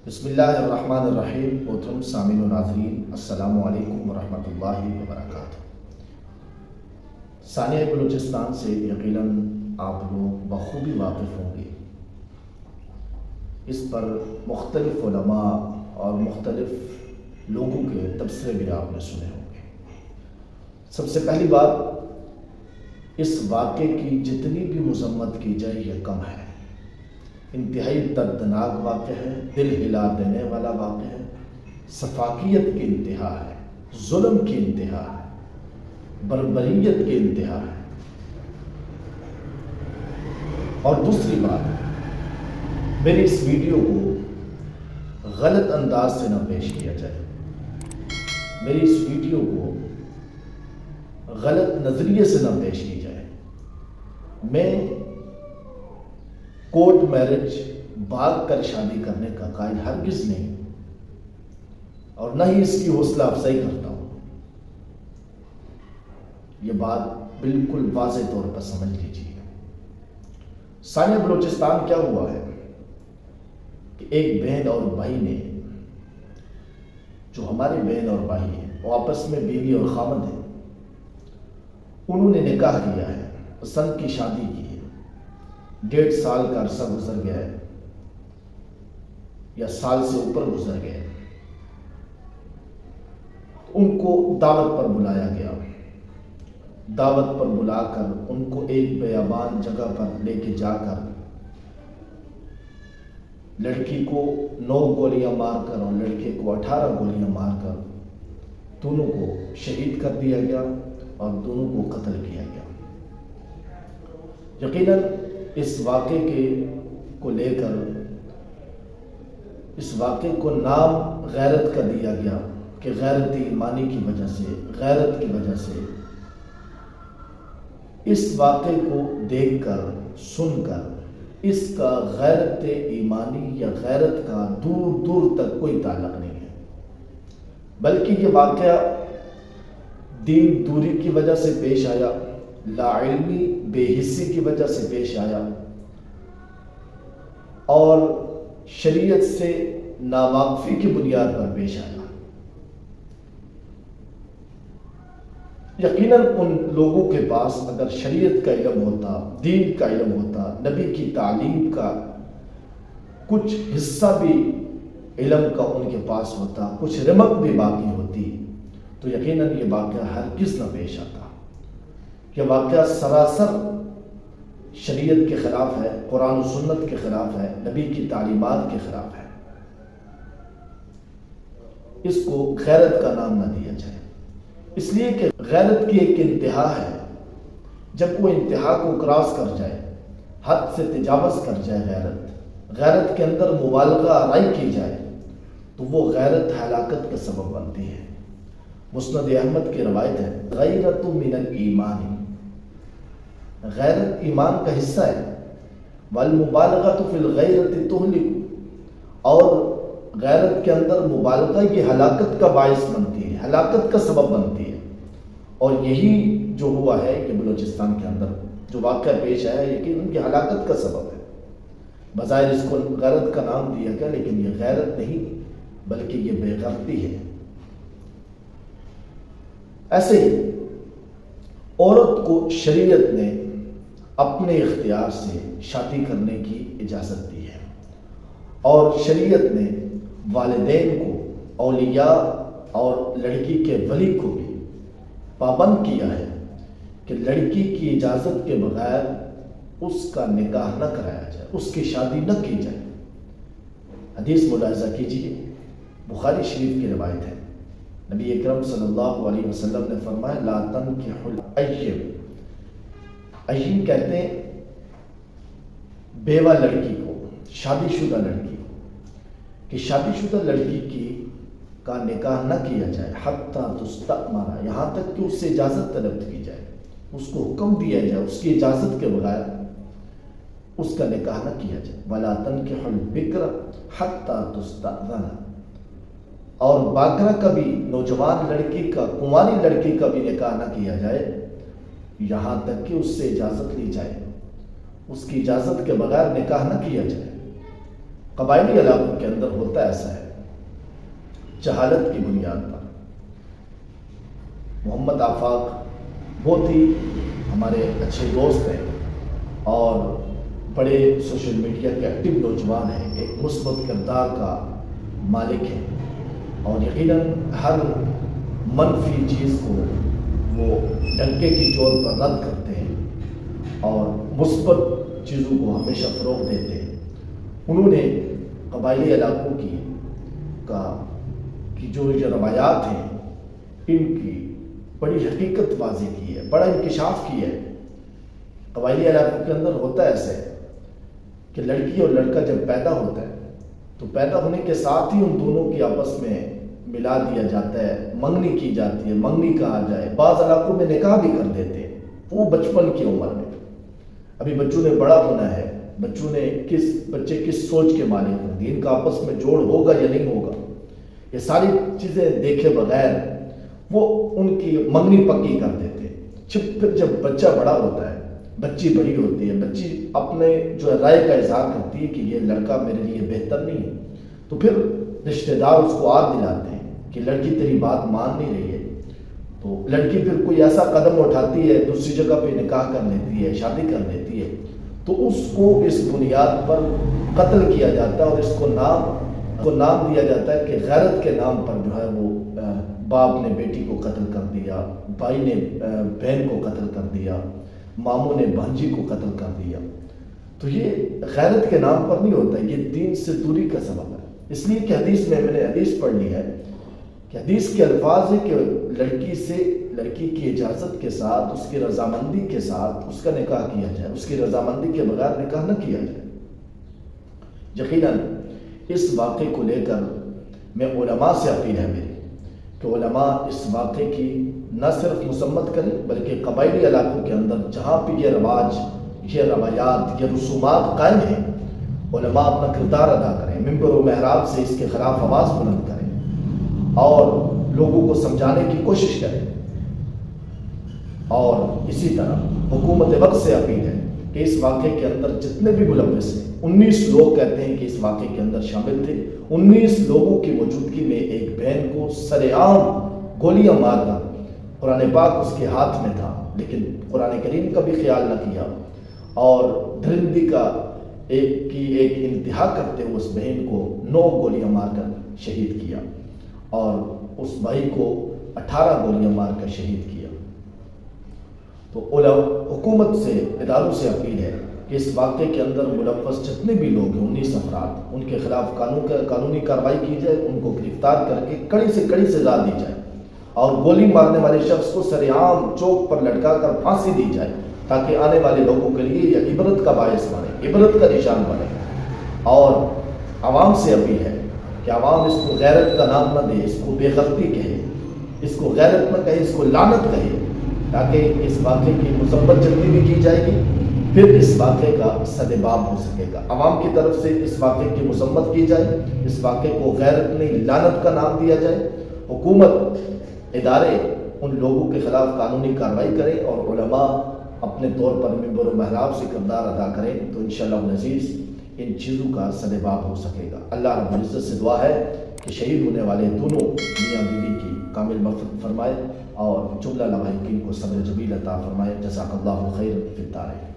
بسم اللہ الرحمن الرحیم. محترم سامعین و ناظرین، السلام علیکم ورحمۃ اللہ وبرکاتہ. ثانیہ بلوچستان سے یقیناً آپ لوگ بخوبی واقف ہوں گے. اس پر مختلف علماء اور مختلف لوگوں کے تبصرے بھی آپ نے سنے ہوں گے. سب سے پہلی بات، اس واقعے کی جتنی بھی مذمت کی جائے یہ کم ہے. انتہائی دردناک واقعہ ہے، دل ہلا دینے والا واقعہ ہے، سفاکیت کی انتہا ہے، ظلم کی انتہا ہے، بربریت کی انتہا ہے. اور دوسری بات، میری اس ویڈیو کو غلط انداز سے نہ پیش کیا جائے. میری اس ویڈیو کو غلط نظریے سے نہ پیش کی جائے. میں کورٹ میرج بھاگ کر شادی کرنے کا قائل ہرگز نہیں، اور نہ ہی اس کی حوصلہ افزائی کرتا ہوں. یہ بات بالکل واضح طور پر سمجھ لیجیے. ثانیہ بلوچستان کیا ہوا ہے کہ ایک بہن اور بھائی نے، جو ہماری بہن اور بھائی ہیں، وہ آپس میں بیوی اور خاوند ہیں. انہوں نے نکاح کیا ہے، پسند کی شادی کی ہے. 1.5 سال کا عرصہ گزر گیا ہے یا سال سے اوپر گزر گیا. ان کو دعوت پر بلایا گیا. دعوت پر بلا کر ان کو ایک بیابان جگہ پر لے کے جا کر لڑکی کو 9 گولیاں مار کر اور لڑکے کو 18 گولیاں مار کر دونوں کو شہید کر دیا گیا اور دونوں کو قتل کیا گیا. یقیناً اس واقعے کو لے کر اس واقعے کو نام غیرت کا دیا گیا کہ غیرت ایمانی کی وجہ سے، غیرت کی وجہ سے. اس واقعے کو دیکھ کر، سن کر، اس کا غیرت ایمانی یا غیرت کا دور دور تک کوئی تعلق نہیں ہے، بلکہ یہ واقعہ دین دوری کی وجہ سے پیش آیا، لا علمی بے حسی کی وجہ سے پیش آیا، اور شریعت سے ناواقفی کی بنیاد پر پیش آیا. یقیناً ان لوگوں کے پاس اگر شریعت کا علم ہوتا، دین کا علم ہوتا، نبی کی تعلیم کا کچھ حصہ بھی علم کا ان کے پاس ہوتا، کچھ رمق بھی باقی ہوتی، تو یقیناً یہ واقعہ ہرگز نہ پیش آتا. یہ واقعہ سراسر شریعت کے خلاف ہے، قرآن و سنت کے خلاف ہے، نبی کی تعلیمات کے خلاف ہے. اس کو غیرت کا نام نہ دیا جائے، اس لیے کہ غیرت کی ایک انتہا ہے. جب وہ انتہا کو کراس کر جائے، حد سے تجاوز کر جائے، غیرت کے اندر مبالغہ آرائی کی جائے، تو وہ غیرت ہلاکت کا سبب بنتی ہے. مسند احمد کی روایت ہے، غیرت من الایمان، غیرت ایمان کا حصہ ہے. والمبالغۃ فی الغیرۃ تہلک، اور غیرت کے اندر مبالغہ یہ ہلاکت کا باعث بنتی ہے، ہلاکت کا سبب بنتی ہے. اور یہی جو ہوا ہے کہ بلوچستان کے اندر جو واقعہ پیش آیا ہے، یقیناً ان کی ہلاکت کا سبب ہے. بظاہر اس کو غیرت کا نام دیا گیا، لیکن یہ غیرت نہیں بلکہ یہ بے غیرتی ہے. ایسے ہی عورت کو شریعت نے اپنے اختیار سے شادی کرنے کی اجازت دی ہے، اور شریعت نے والدین کو، اولیاء اور لڑکی کے ولی کو بھی پابند کیا ہے کہ لڑکی کی اجازت کے بغیر اس کا نکاح نہ کرایا جائے، اس کی شادی نہ کی جائے. حدیث ملاحظہ کیجیے، بخاری شریف کی روایت ہے. نبی اکرم صلی اللہ علیہ وسلم نے فرمایا، لا تنکحوا الایّم، ایّم کہتے ہیں بیوہ لڑکی کو، شادی شدہ لڑکی کو، کہ شادی شدہ لڑکی کی کا نکاح نہ کیا جائے حتی تستأمر، یہاں تک کہ اس سے اجازت طلب کی جائے، اس کو حکم دیا جائے، اس کی اجازت کے بغیر اس کا نکاح نہ کیا جائے. ولا تنکحوا البکر حتی تستأذن، اور باکرہ کا بھی، نوجوان لڑکی کا، کنواری لڑکی کا بھی نکاح نہ کیا جائے یہاں تک کہ اس سے اجازت لی جائے، اس کی اجازت کے بغیر نکاح نہ کیا جائے. قبائلی علاقوں کے اندر ہوتا ایسا ہے، جہالت کی بنیاد پر محمد آفاق بہت ہی ہمارے اچھے دوست ہیں اور بڑے سوشل میڈیا کے ایکٹیو نوجوان ہیں، ایک مثبت کردار کا مالک ہیں اور یقیناً ہر منفی چیز کو وہ ڈنکے کی چوٹ پر رد کرتے ہیں اور مثبت چیزوں کو ہمیشہ فروغ دیتے ہیں۔ انہوں نے قبائلی علاقوں کی جو یہ روایات ہیں ان کی بڑی حقیقت واضح کی ہے، بڑا انکشاف کیا ہے۔ قبائلی علاقوں کے اندر ہوتا ایسا ہے کہ لڑکی اور لڑکا جب پیدا ہوتا ہے تو پیدا ہونے کے ساتھ ہی ان دونوں کی آپس میں ملا دیا جاتا ہے، منگنی کی جاتی ہے، منگنی کہا جائے، بعض علاقوں میں نکاح بھی کر دیتے ہیں وہ بچپن کی عمر میں۔ ابھی بچوں نے بڑا ہونا ہے، بچے کس سوچ کے مالک ہوں گے، ان کا آپس میں جوڑ ہوگا یا نہیں ہوگا، یہ ساری چیزیں دیکھے بغیر وہ ان کی منگنی پکی کر دیتے ہیں۔ پھر جب بچہ بڑا ہوتا ہے، بچی بڑی ہوتی ہے، بچی اپنے جو رائے کا اظہار کرتی ہے کہ یہ لڑکا میرے لیے بہتر نہیں ہے، تو پھر رشتہ دار اس کو آگ دلاتے ہیں کہ لڑکی تیری بات مان نہیں رہی ہے، تو لڑکی پھر کوئی ایسا قدم اٹھاتی ہے، دوسری جگہ پہ نکاح کر لیتی ہے، شادی کر لیتی ہے، تو اس کو اس بنیاد پر قتل کیا جاتا ہے اور اس کو نام دیا جاتا ہے کہ غیرت کے نام پر جو ہے وہ باپ نے بیٹی کو قتل کر دیا، بھائی نے بہن کو قتل کر دیا، ماموں نے بھانجی کو قتل کر دیا۔ تو یہ غیرت کے نام پر نہیں ہوتا، یہ دین سے دوری کا سبب ہے۔ اس لیے کہ حدیث میں نے حدیث پڑھ لی ہے کہ حدیث کے الفاظ ہے کہ لڑکی کی اجازت کے ساتھ، اس کی رضامندی کے ساتھ اس کا نکاح کیا جائے، اس کی رضامندی کے بغیر نکاح نہ کیا جائے۔ یقیناً اس واقعے کو لے کر میں علماء سے اپیل ہے میری کہ علماء اس واقعے کی نہ صرف مذمت کریں بلکہ قبائلی علاقوں کے اندر جہاں پہ یہ رواج، یہ روایات، یہ رسومات قائم ہیں، علماء اپنا کردار ادا کریں، ممبر و محراب سے اس کے خلاف آواز بلند کریں اور لوگوں کو سمجھانے کی کوشش کریں۔ اور اسی طرح حکومت وقت سے اپیل ہے کہ اس واقعے کے اندر جتنے بھی ملوث ہیں، 19 لوگ کہتے ہیں کہ اس واقعے کے اندر شامل تھے، 19 لوگوں کی موجودگی میں ایک بہن کو سر عام گولیاں مار کر، قرآن پاک اس کے ہاتھ میں تھا لیکن قرآن کریم کا بھی خیال نہ کیا اور درندی کا ایک انتہا کرتے ہوئے اس بہن کو 9 گولیاں مار کر شہید کیا اور اس بھائی کو 18 گولیاں مار کر شہید کیا۔ تو حکومت سے، اداروں سے اپیل ہے کہ اس واقعے کے اندر ملوث جتنے بھی لوگ ہیں، 19 افراد، ان کے خلاف قانونی کارروائی کی جائے، ان کو گرفتار کر کے کڑی سے کڑی سزا دی جائے اور گولی مارنے والے شخص کو سر عام چوک پر لٹکا کر پھانسی دی جائے تاکہ آنے والے لوگوں کے لیے یہ عبرت کا باعث بنے، عبرت کا نشان بنے۔ اور عوام سے اپیل ہے کہ عوام اس کو غیرت کا نام نہ دے، اس کو بے غیرتی کہے، اس کو غیرت نہ کہے، اس کو لعنت کہے، تاکہ اس واقعے کی مذمت جلدی بھی کی جائے گی، پھر اس واقعے کا سدباب ہو سکے گا۔ عوام کی طرف سے اس واقعے کی مذمت کی جائے، اس واقعے کو غیرت نہیں لعنت کا نام دیا جائے، حکومت، ادارے ان لوگوں کے خلاف قانونی کارروائی کریں اور علماء اپنے طور پر ممبر و محراب سے کردار ادا کریں تو انشاءاللہ العزیز ان چیزوں کا سدباب ہو سکے گا۔ اللہ رب العزت سے دعا ہے کہ شہید ہونے والے دونوں میاں بیوی کی کامل مغفرت فرمائے اور جملہ لواحقین کو صبر جمیل عطا فرمائے۔ جزاک اللہ خیر فی الدارین۔